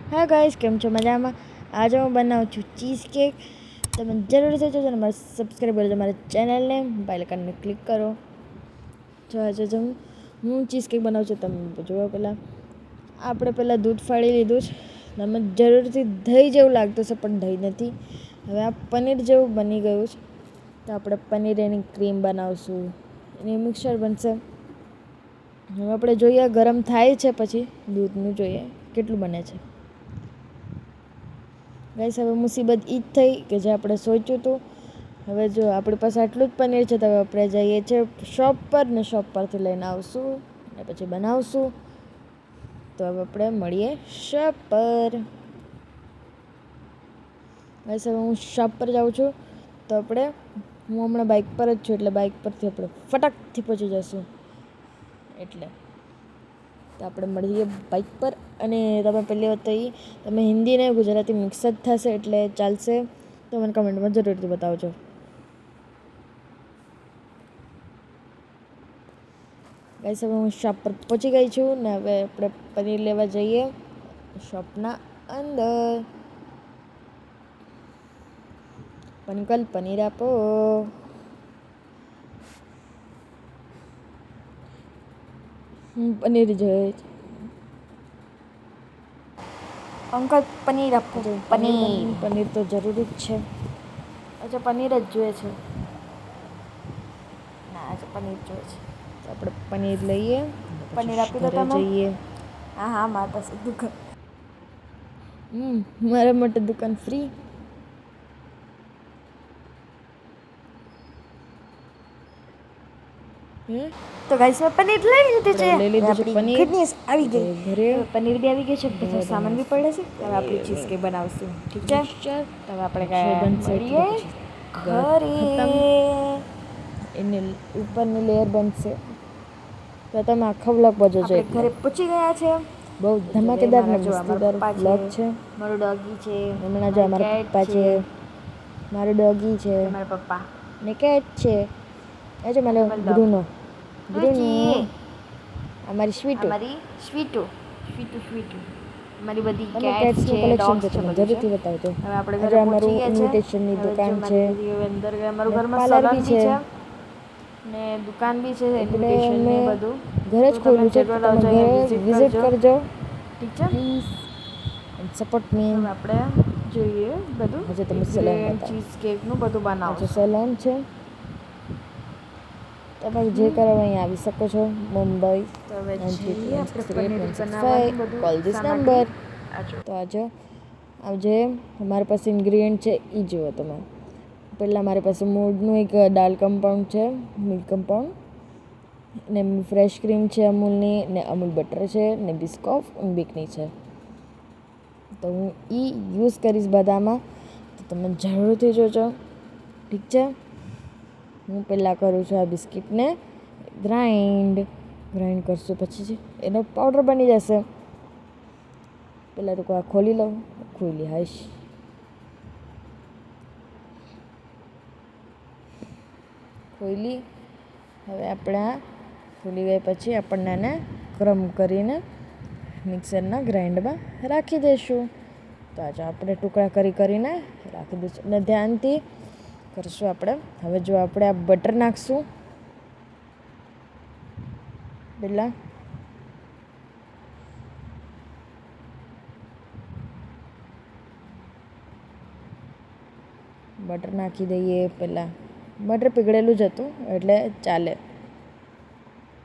હા ગાઈસ, કેમ છો? મજામાં? આજે હું બનાવું છું ચીઝ કેક. તમે જરૂરથી જોજો અને મારે સબસ્ક્રાઈબ કરજો મારી ચેનલને, બેલ આઇકનને ક્લિક કરો. જો આજે હું ચીઝ કેક બનાવું છું. તમે જોવો પહેલાં આપણે દૂધ ફાડી લીધું છે. તમે જરૂરથી દહીં જેવું લાગતું છે પણ દહીં નથી. હવે આ પનીર જેવું બની ગયું છે. તો આપણે પનીર એની ક્રીમ બનાવશું, એની મિક્સર બનશે. હવે આપણે જોઈએ ગરમ થાય છે પછી દૂધનું જોઈએ કેટલું બને છે. ગાઈસ, હવે મુસીબત એ જ થઈ કે જે આપણે સોચ્યું હતું. હવે જો આપણી પાસે આટલું જ પનીર છે તો હવે આપણે જઈએ છીએ શોપ પર ને શોપ પરથી લઈને આવશું ને પછી બનાવશું. તો હવે આપણે મળીએ શોપ પર. ગાઈસ, હવે હું શોપ પર જાઉં છું તો હું હમણાં બાઇક પર જ છું એટલે બાઇક પરથી આપણે ફટાકથી પહોંચી જઈશું. એટલે તો આપણે મળીએ બાઇક પર. અને તમે પહેલી વાત તો તમે હિન્દી ને ગુજરાતી મિક્સ જ થશે એટલે ચાલશે. તો મને કમેન્ટમાં જરૂરથી બતાવજો. ગાઈસ, હવે હું શોપ પર પહોંચી ગઈ છું ને હવે આપણે પનીર લેવા જઈએ શોપના અંદર. અંકલ, પનીર આપો. પનીર જોઈએ છે. અંકલ, પનીર આપો. પનીર તો જરૂરી જ છે. અચ્છા, પનીર જ જોઈએ છે. ના, અચ્છા પનીર જોઈએ છે. તો આપણે પનીર લઈએ પનીર પછી આપી દો ઘરે તમે. જઈએ. હા, મારી પાસે દુકાન. મારા માટે દુકાન ફ્રી. તો ગાઈસ, મેં પનીર લઈ લીધું છે. લઈ હવે લીધું છે આપણી પનીર. ગુડ ન્યૂઝ આવી ગઈ. ઘરે હવે પનીર બી આવી ગયું છે, બધો બધા સામાન બી પડે છે. હવે આપણે ચીઝ કેક બનાવશું, ઠીક છે? તો હવે આપણે બનશે તો મળીએ પછી ઘરે. ખતમ. એને ઉપરની લેયર બનશે તો તમે આખો બ્લોગ જોજો. આપણે એટલે ઘરે પહોંચી ગયા છે. બહુ જો ધમાકેદાર ને મારા મસ્તીદાર પપ્પા છે, બ્લોગ છે. મારું ડોગી છે, હમણાં જો મારી અમારા કેટ પપ્પા છે, મારું ડોગી છે અને મારા પપ્પા. ને કેટ છે. એ જો મારો મારું બ્રુનો. ડોગી અમારી સ્વીટુ. અમારી સ્વીટુ. મારી બધી તમે કેટ્સ કેટ્સનું છે, કલેક્શન ડોગ્સ જો છે, તમે બધું છે. જરૂરથી બતાવજો. હવે આપણે આજે ઘરે પહોંચી અમારું ગયા છે. ઇન્વિટેશનની હવે જો દુકાન છે મારી દીદી હવે અંદર ગયા. અમારું ને ઘરમાં પાર્લર સલન બી છે ને દુકાન બી છે એટલે ઇન્વિટેશનની અમે બધું. ઘરે તો જ તમે ખોલ્યું છે તો જરૂર તમે આવજો, ઘરે અહીંયા વિઝિટ કરજો ઠીક છે. પ્લીઝ એન્ડ સપોર્ટ મી. હવે આપણે જોઈએ બધું આજે તમે સલોન ઇન્ગ્રેડિયન્ટ બતાવો. ચીઝ કેકનું બધું આજે બનાવશું. સલોન છે. તમે જે કરવા અહીં આવી શકો છો. મુંબઈ તો હવે જઈએ આપણે પનીર 932168 બનાવવાનું બધું કોલ ધીસ સામગ્રી નંબર. આજો. તો આજે મારી પાસે ઇન્ગ્રીડિયન્ટ છે એ જુઓ તમે. પહેલાં મારી પાસે મૂળનું એક દાલ કમ્પાઉન્ડ છે, મિલ્ક કમ્પાઉન્ડ ને ફ્રેશ ક્રીમ છે અમૂલની, ને અમૂલ બટર છે, ને બિસ્કોફ બીકની છે. તો હું યુઝ કરીશ બધામાં. તો તમે જરૂરથી જોજો, ઠીક છે? હું પહેલાં કરું છું આ બિસ્કિટને ગ્રાઇન્ડ કરશું પછી એનો પાવડર બની જશે. પહેલાં તો આ ખોલી લઉં. ખોલી હાશ. ખોલી. હવે ખોલી ગયા પછી આપણને એને ગરમ કરીને મિક્સરના ગ્રાઇન્ડમાં રાખી દઈશું. તો આજે આપણે ટુકડા કરીને રાખી દઈશું અને ધ્યાનથી કરશું આપણે. હવે જો આપણે આ બટર નાખશું પહેલાં. બટર નાખી દઈએ પહેલાં. બટર પીગળેલું જ હતું એટલે ચાલે.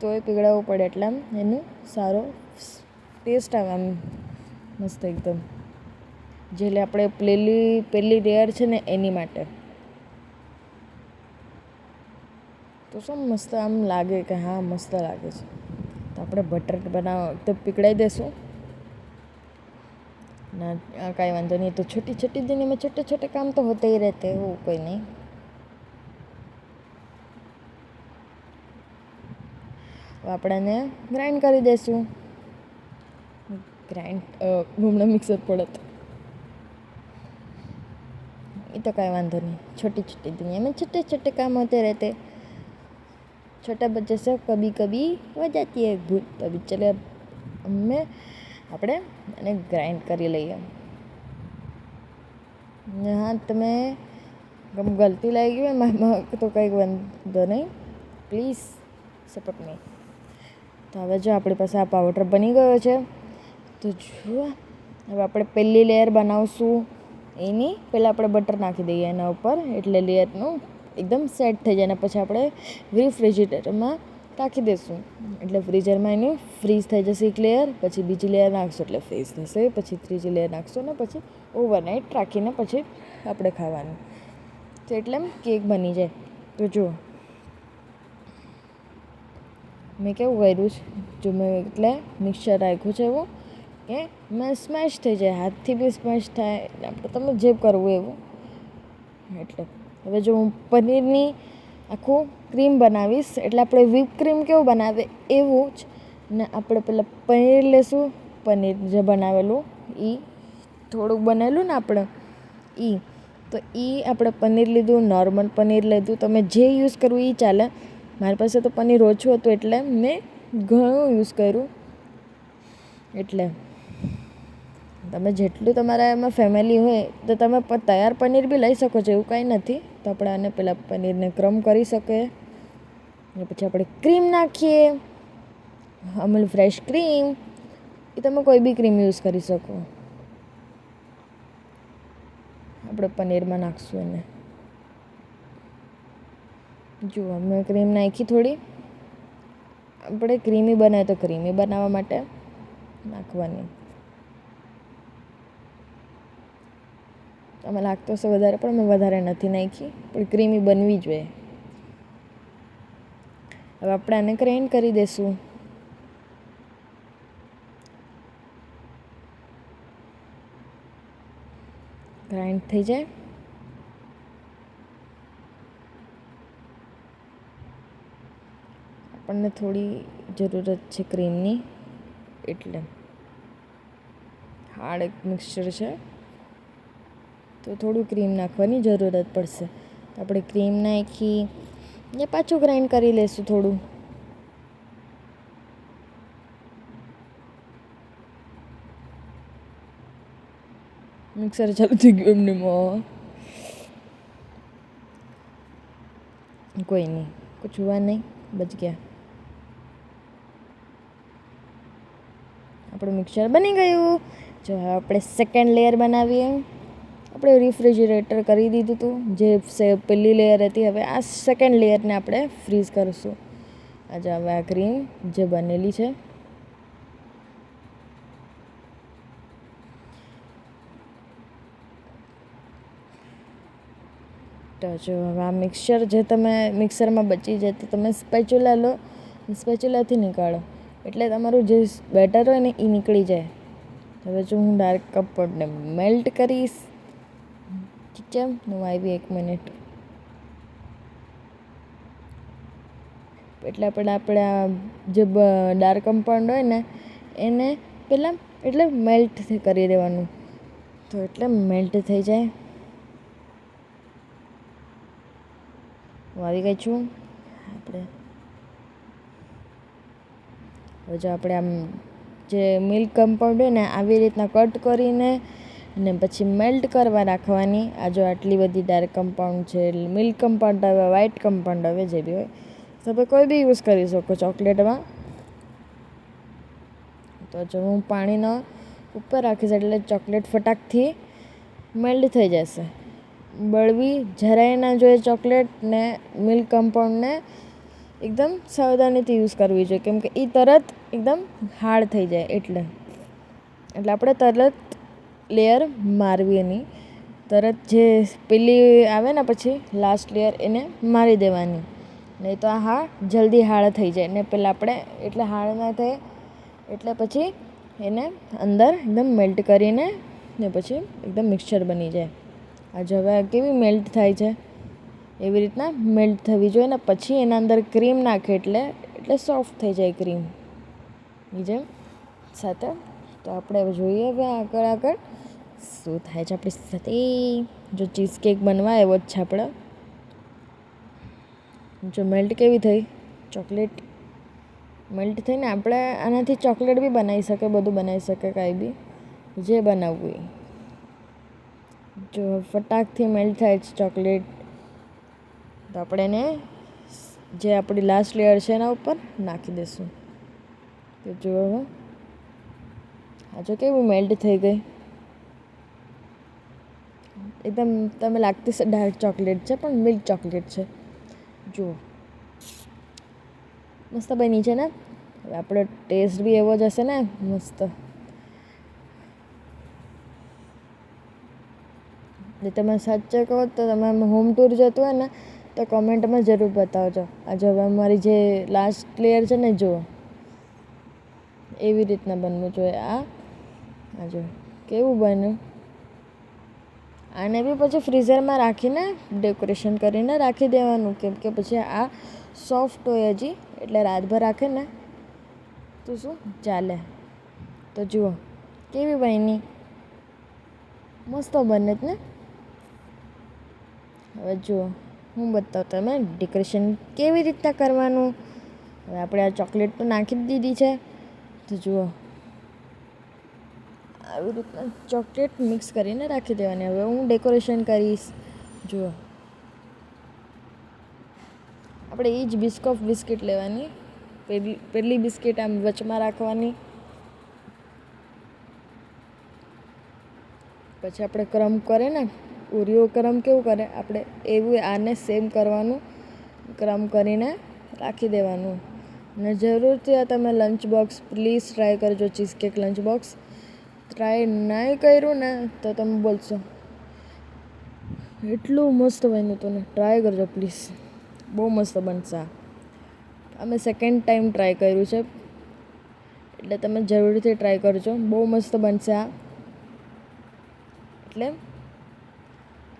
તો એ પીગળાવવું પડે એટલે એનું સારો ટેસ્ટ આવે આમ મસ્ત એકદમ. જેલે આપણે પહેલી લેયર છે ને એની માટે. તો શું મસ્ત આમ લાગે કે હા મસ્ત લાગે છે. તો આપણે બટર તો પીગળાવી દઈશું. ના કાંઈ વાંધો નહીં. તો છોટી दिन में छोटे छोटे काम तो होते ही रहते हैं, वो कोई नहीं. આપણે એને ગ્રાઇન્ડ કરી દઈશું. હમણાં મિક્સર પડત એ તો કાંઈ વાંધો नहीं. छोटी दुनिया में छोटे छोटे काम होते रहते. छोटा बच्चे से कभी कभी हो जाती है भूल. तो अभी चले हमें આપણે એને ગ્રાઇન્ડ કરી લઈએ. ને હા, તમે ગલતી લાગી હોય મારામાં તો કંઈક વાંધો નહીં, પ્લીઝ સપોર્ટ મી. તો હવે જો આપણી પાસે આ પાવડર બની ગયો છે. તો જુઓ, હવે આપણે પહેલી લેયર બનાવશું. એની પહેલાં આપણે બટર નાખી દઈએ એના ઉપર, એટલે લેયરનું એકદમ સેટ થઈ જાય. અને પછી આપણે રેફ્રિજરેટરમાં રાખી દઈશું, એટલે ફ્રીઝરમાં એનું ફ્રીઝ થઈ જશે એક લેયર. પછી બીજી લેયર નાખશું એટલે ફ્રીઝ થશે. પછી ત્રીજી લેયર નાખશું ને પછી ઓવરનાઇટ રાખીને પછી આપણે ખાવાનું. તો એટલે કેક બની જાય. તો જુઓ મેં કેવું કર્યું છે, જો મેં એટલે મિક્સર રાખ્યું છે એવું કે મેં સ્મેશ થઈ જાય, હાથથી બી સ્મેશ થાય, આપણે તમે જે કરવું એવું. એટલે હવે જો હું પનીરની આખું ક્રીમ બનાવીશ, એટલે આપણે વ્હીપ ક્રીમ કેવું બનાવે એવું જ. ને આપણે પહેલાં પનીર લેશું, પનીર જે બનાવેલું એ થોડુંક બનેલું ને આપણે એ, તો એ આપણે પનીર લીધું, નોર્મલ પનીર લીધું, તમે જે યુઝ કરવું એ ચાલે. મારી પાસે તો પનીર ઓછું હતું એટલે મેં ઘણું યુઝ કર્યું. એટલે તમે જેટલું તમારા એમાં ફેમિલી હોય તો તમે તૈયાર પનીર બી લઈ શકો છો, એવું કાંઈ નથી. તો આપણે આને પહેલાં પનીરને ક્રમ કરી શકીએ. અને પછી આપણે ક્રીમ નાખીએ, અમુલ ફ્રેશ ક્રીમ. એ તમે કોઈ બી ક્રીમ યુઝ કરી શકો. આપણે પનીરમાં નાખીશું એને. જુઓ મેં ક્રીમ નાખી થોડી. આપણે ક્રીમી બનાવે તો ક્રીમી બનાવવા માટે નાખવાની. તમે લાગતો હશે વધારે, પણ મેં વધારે નથી નાખી, પણ ક્રીમી બનવી જોઈએ. હવે આપણે આને ગ્રાઇન્ડ કરી દઈશું. ગ્રાઇન્ડ થઈ જાય. આપણને થોડી જરૂરત છે ક્રીમની, એટલે હાર્ડ એક મિક્સચર છે તો થોડું ક્રીમ નાખવાની જરૂરત પડશે. તો આપણે ક્રીમ નાખી ને પાછું ગ્રાઇન્ડ કરી લઈશું થોડું. મિક્સર ચાલુ થઈ ગયું એમને કોઈ નહીં, કુછ હુઆ નહીં, બચ ગયા. આપણું મિક્સર બની ગયું. જો હવે આપણે સેકન્ડ લેયર બનાવીએ. આપણે રેફ્રિજરેટર કરી દીધું હતું, જે પહેલી લેયર હતી. હવે આ સેકન્ડ લેયરને આપણે ફ્રીઝ કરીશું. આજે હવે આ ક્રીમ જે બનેલી છે તો જો હવે આ મિક્સર જે તમે મિક્સરમાં બચી જાય તો તમે સ્પેચ્યુલા લો, સ્પેચ્યુલાથી નીકાળો, એટલે તમારું જે બેટર હોય ને એ નીકળી જાય. હવે જો હું ડાર્ક કપડને મેલ્ટ કરીશ. ઠીક છે, હું આવી 1 મિનિટ. એટલે આપણે આ જે ડાર્ક કમ્પાઉન્ડ હોય ને એને પહેલાં એટલે મેલ્ટ કરી દેવાનું, તો એટલે મેલ્ટ થઈ જાય. હું આવી ગઈ છું. આપણે હવે જો આપણે આમ જે મિલ્ક કમ્પાઉન્ડ હોય ને આવી રીતના કટ કરીને અને પછી મેલ્ટ કરવા રાખવાની. આ જો આટલી બધી ડાર્ક કમ્પાઉન્ડ છે, મિલ્ક કમ્પાઉન્ડ આવે, વ્હાઇટ કમ્પાઉન્ડ આવે, જે બી હોય તમે કોઈ બી યુઝ કરી શકો ચોકલેટમાં. તો જો હું પાણીનો ઉપર રાખીશ એટલે ચોકલેટ ફટાકથી મેલ્ટ થઈ જશે. બળવી જરાય ના જોઈએ ચોકલેટને, મિલ્ક કમ્પાઉન્ડને એકદમ સાવધાનીથી યુઝ કરવી જોઈએ, કેમ કે એ તરત એકદમ હાર્ડ થઈ જાય. એટલે આપણે તરત લેયર મારવી નહીં, તરત જે પેલી આવે ને પછી લાસ્ટ લેયર એને મારી દેવાની, નહીં તો આ જલ્દી હાર્ડ થઈ જાય. ને પહેલાં આપણે એટલે હાર્ડ ના થાય એટલે પછી એને અંદર એકદમ મેલ્ટ કરીને ને પછી એકદમ મિક્સચર બની જાય. આ જો હવે કેવી મેલ્ટ થાય છે એવી રીતના મેલ્ટ થવી જોઈએ. ને પછી એના અંદર ક્રીમ નાખે એટલે સોફ્ટ થઈ જાય ક્રીમ જેમ સાથે. તો આપણે હવે જોઈએ હવે આગળ શું થાય છે આપણી સાથે. જો ચીઝ કેક બનવા એવો જ છે આપણે. જો મેલ્ટ કેવી થઈ ચોકલેટ, મેલ્ટ થઈને આપણે આનાથી ચોકલેટ બી બનાવી શકીએ, બધું બનાવી શકીએ, કાંઈ બી જે બનાવવું એ. જો ફટાકથી મેલ્ટ થાય છે ચોકલેટ, તો આપણે એને જે આપણી લાસ્ટ લેયર છે એના ઉપર નાખી દઈશું. તો જુઓ હવે આ જો કેવું મેલ્ટ થઈ ગઈ, એકદમ તમે લાગતી છે ડાર્ક ચોકલેટ છે પણ મિલ્ક ચોકલેટ છે. જુઓ મસ્ત બની છે ને. હવે આપણો ટેસ્ટ બી એવો જ હશે ને મસ્ત. જો તમે સાચે કહો તો તમે હોમ ટૂર જતું હોય ને તો કોમેન્ટમાં જરૂર બતાવજો. આજે હવે અમારી જે લાસ્ટ લેયર છે ને જુઓ એવી રીતના બનવું જોઈએ. આ જો કેવું બન્યું. આને બી પછી ફ્રીઝરમાં રાખીને ડેકોરેશન કરીને રાખી દેવાનું, કેમ કે પછી આ સોફ્ટ હોય હજી, એટલે રાતભર રાખે ને તો શું ચાલે. તો જુઓ કેવી બની, મસ્ત બને જ ને. હવે જુઓ હું બતાવું તમે ડેકોરેશન કેવી રીતના કરવાનું. હવે આપણે આ ચોકલેટ તો નાખી જ દીધી છે, તો જુઓ આવી રીતના ચોકલેટ મિક્સ કરીને રાખી દેવાની. હવે હું ડેકોરેશન કરીશ. જુઓ આપણે એ જ બિસ્કોફ બિસ્કિટ લેવાની, પહેલી બિસ્કિટ આમ વચમાં રાખવાની, પછી આપણે ક્રમ કરે ને ઓરિયો ક્રમ કેવું કરે આપણે એવું આને સેમ કરવાનું, ક્રમ કરીને રાખી દેવાનું. અને જરૂરથી આ તમે લંચ બોક્સ પ્લીઝ ટ્રાય કરજો. ચીઝકેક લંચ બોક્સ ટ્રાય નહીં કર્યું ને તો તમે બોલશો એટલું મસ્ત બન્યું હતું ને. ટ્રાય કરજો પ્લીઝ, બહુ મસ્ત બનશે આ. અમે સેકન્ડ ટાઈમ ટ્રાય કર્યું છે, એટલે તમે જરૂરથી ટ્રાય કરજો, બહુ મસ્ત બનશે આ. એટલે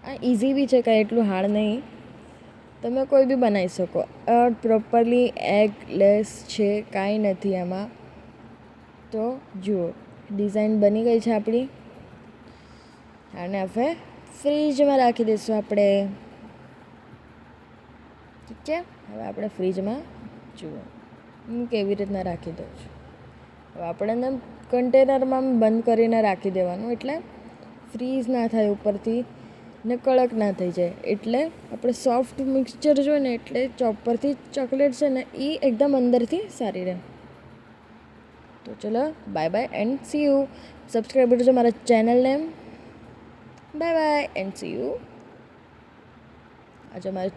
આ ઇઝી બી છે, કાંઈ એટલું હાર્ડ નહીં, તમે કોઈ બી બનાવી શકો. પ્રોપરલી એગ લેસ છે, કાંઈ નથી આમાં. તો જુઓ ડિઝાઇન બની ગઈ છે આપણી, અને હવે ફ્રીજમાં રાખી દઈશું આપણે. ઠીક છે, હવે આપણે ફ્રીજમાં જુઓ હું કેવી રીતના રાખી દઉં છું. હવે આપણે એને કન્ટેનરમાં બંધ કરીને રાખી દેવાનું, એટલે ફ્રીઝ ના થાય ઉપરથી ને કડક ના થઈ જાય. એટલે આપણે સોફ્ટ મિક્સચર જોઈએ ને એટલે ઉપરથી ચોકલેટ છે ને એ એકદમ અંદરથી સારી રહે. તો ચલો bye bye and C you. Subscribe કરજો મારા ચેનલને. Bye bye and C you. આજે મારે